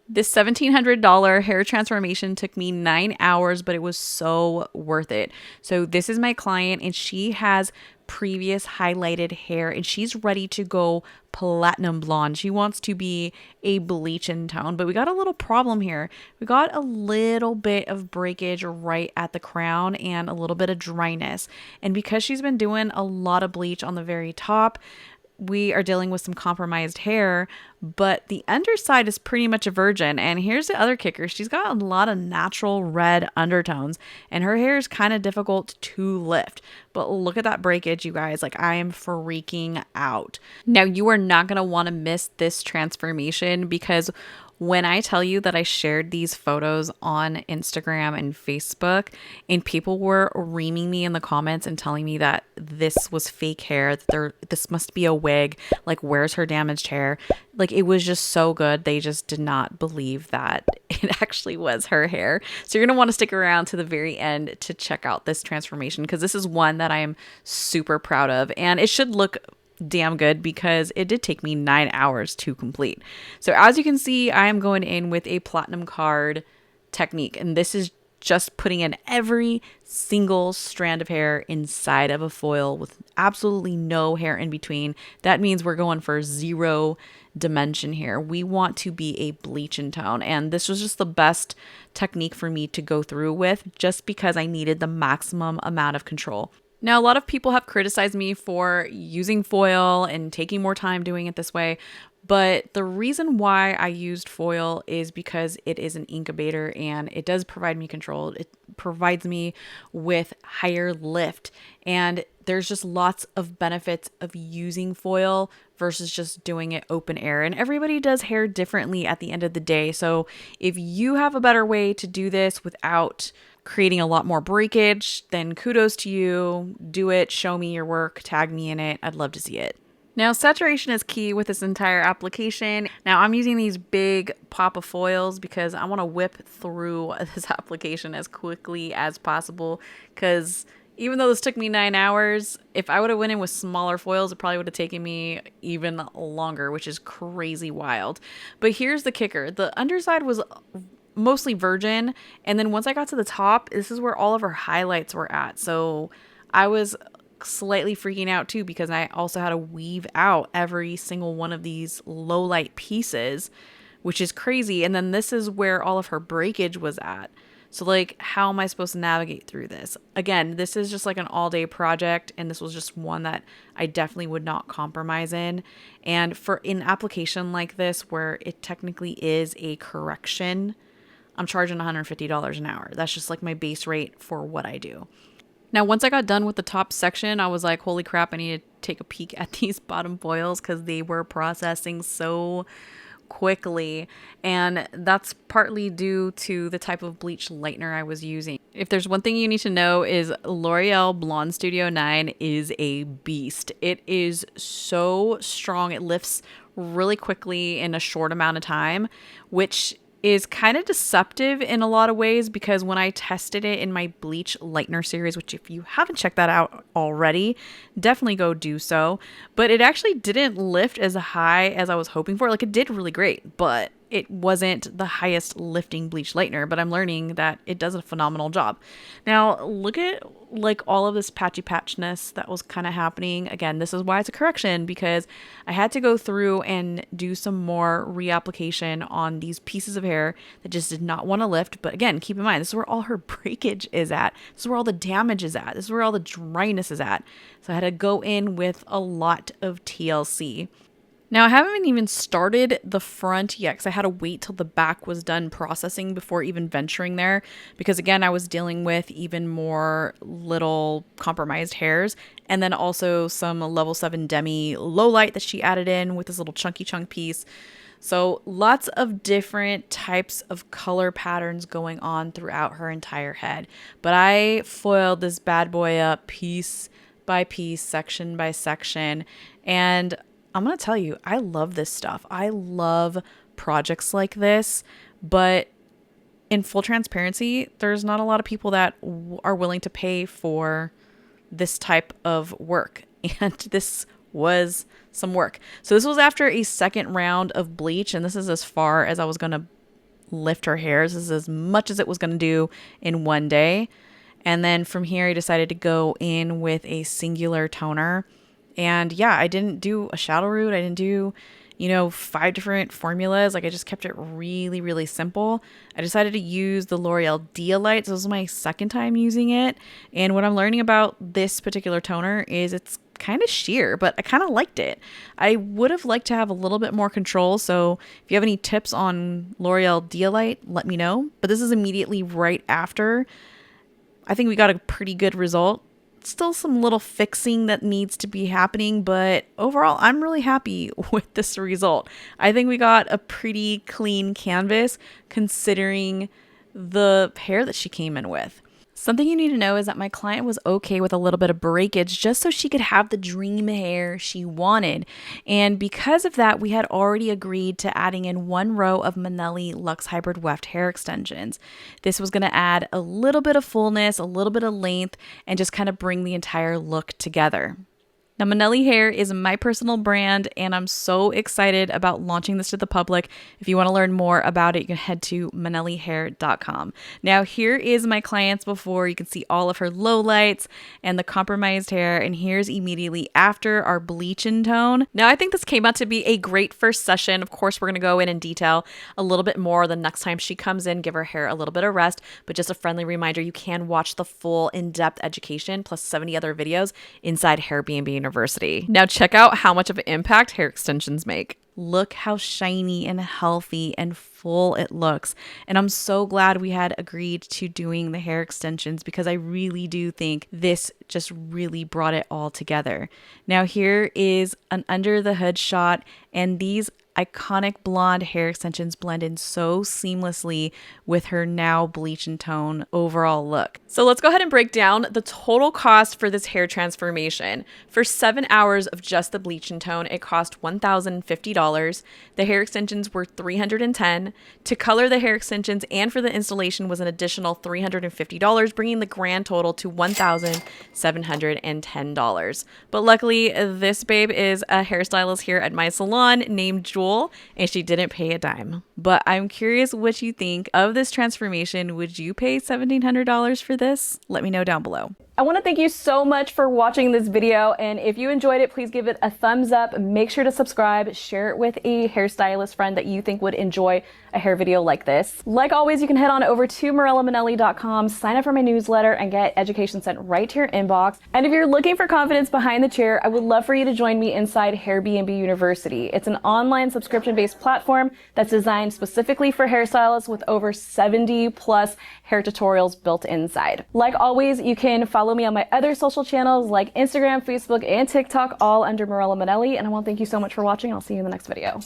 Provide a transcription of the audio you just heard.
This $1,700 hair transformation took me 9 hours, but it was so worth it. So this is my client and she has previous highlighted hair and she's ready to go platinum blonde. She wants to be a bleach in tone, but we got a little problem here. We got a little bit of breakage right at the crown and a little bit of dryness. And because she's been doing a lot of bleach on the very top, we are dealing with some compromised hair, but the underside is pretty much a virgin. And here's the other kicker. She's got a lot of natural red undertones and her hair is kind of difficult to lift. But look at that breakage, you guys. Like, I am freaking out. Now, you are not going to want to miss this transformation because when I tell you that I shared these photos on Instagram and Facebook, and people were reaming me in the comments and telling me that this was fake hair, that this must be a wig, like, where's her damaged hair? Like, it was just so good. They just did not believe that it actually was her hair. So you're going to want to stick around to the very end to check out this transformation because this is one that I am super proud of, and it should look damn good because it did take me 9 hours to complete. So as you can see, I am going in with a platinum card technique, and this is just putting in every single strand of hair inside of a foil with absolutely no hair in between. That means we're going for zero dimension here. We want to be a bleach in tone, and this was just the best technique for me to go through with just because I needed the maximum amount of control. Now, a lot of people have criticized me for using foil and taking more time doing it this way, but the reason why I used foil is because it is an incubator and it does provide me control. It provides me with higher lift, and there's just lots of benefits of using foil versus just doing it open air. And everybody does hair differently at the end of the day. So if you have a better way to do this without creating a lot more breakage, then kudos to you. Do it. Show me your work. Tag me in it. I'd love to see it. Now, saturation is key with this entire application. Now, I'm using these big pop of foils because I want to whip through this application as quickly as possible because even though this took me 9 hours, if I would have went in with smaller foils, it probably would have taken me even longer, which is crazy wild. But here's the kicker. The underside was mostly virgin, and then once I got to the top, this is where all of her highlights were at. So I was slightly freaking out too because I also had to weave out every single one of these low light pieces, which is crazy. And then this is where all of her breakage was at. So like, how am I supposed to navigate through this? Again, this is just like an all-day project, and this was just one that I definitely would not compromise in. And for an application like this where it technically is a correction, I'm charging $150 an hour. That's just like my base rate for what I do. Now, once I got done with the top section, I was like, holy crap, I need to take a peek at these bottom foils because they were processing so quickly. And that's partly due to the type of bleach lightener I was using. If there's one thing you need to know is L'Oreal Blonde Studio 9 is a beast. It is so strong. It lifts really quickly in a short amount of time, which is kind of deceptive in a lot of ways because when I tested it in my bleach lightener series, which if you haven't checked that out already, definitely go do so. But it actually didn't lift as high as I was hoping for. Like, it did really great, but it wasn't the highest lifting bleach lightener, but I'm learning that it does a phenomenal job. Now, look at like all of this patchy patchness that was kind of happening. Again, this is why it's a correction because I had to go through and do some more reapplication on these pieces of hair that just did not want to lift. But again, keep in mind, this is where all her breakage is at. This is where all the damage is at. This is where all the dryness is at. So I had to go in with a lot of TLC. Now, I haven't even started the front yet because I had to wait till the back was done processing before even venturing there. Because again, I was dealing with even more little compromised hairs. And then also some level 7 demi low light that she added in with this little chunky chunk piece. So lots of different types of color patterns going on throughout her entire head. But I foiled this bad boy up piece by piece, section by section. And I'm going to tell you, I love this stuff. I love projects like this, but in full transparency, there's not a lot of people that are willing to pay for this type of work. And this was some work. So this was after a second round of bleach, and this is as far as I was going to lift her hair. This is as much as it was going to do in one day. And then from here, I decided to go in with a singular toner. And yeah, I didn't do a shadow root. I didn't do, 5 different formulas. Like I just kept it really, really simple. I decided to use the L'Oreal Dialight. So this was my second time using it. And what I'm learning about this particular toner is it's kind of sheer, but I kind of liked it. I would have liked to have a little bit more control. So if you have any tips on L'Oreal Dialight, let me know. But this is immediately right after. I think we got a pretty good result. Still some little fixing that needs to be happening, but overall, I'm really happy with this result. I think we got a pretty clean canvas considering the hair that she came in with. Something you need to know is that my client was okay with a little bit of breakage just so she could have the dream hair she wanted. And because of that, we had already agreed to adding in 1 row of Manelli Luxe Hybrid Weft hair extensions. This was going to add a little bit of fullness, a little bit of length, and just kind of bring the entire look together. Now, Manelli Hair is my personal brand, and I'm so excited about launching this to the public. If you want to learn more about it, you can head to manellihair.com. Now, here is my client's before. You can see all of her lowlights and the compromised hair, and here's immediately after our bleaching tone. Now, I think this came out to be a great first session. Of course, we're going to go in detail a little bit more the next time she comes in, give her hair a little bit of rest, but just a friendly reminder, you can watch the full in-depth education plus 70 other videos inside Airbnb University. Now check out how much of an impact hair extensions make. Look how shiny and healthy and full it looks. And I'm so glad we had agreed to doing the hair extensions because I really do think this just really brought it all together. Now here is an under the hood shot, and these iconic blonde hair extensions blend in so seamlessly with her now bleach and tone overall look. So let's go ahead and break down the total cost for this hair transformation. For 7 hours of just the bleach and tone, it cost $1,050. The hair extensions were $310. To color the hair extensions and for the installation was an additional $350, bringing the grand total to $1,710. But luckily, this babe is a hairstylist here at my salon named Jewel, and she didn't pay a dime. But I'm curious what you think of this transformation. Would you pay $1,700 for this? Let me know down below. I want to thank you so much for watching this video, and if you enjoyed it, please give it a thumbs up. Make sure to subscribe, share it with a hairstylist friend that you think would enjoy a hair video like this. Like always, you can head on over to MirellaManelli.com, sign up for my newsletter, and get education sent right to your inbox. And if you're looking for confidence behind the chair, I would love for you to join me inside Airbnb University. It's an online subscription-based platform that's designed specifically for hairstylists with over 70 plus hair tutorials built inside. Like always, you can follow me on my other social channels like Instagram, Facebook, and TikTok, all under Mirella Manelli. And I want to thank you so much for watching. I'll see you in the next video.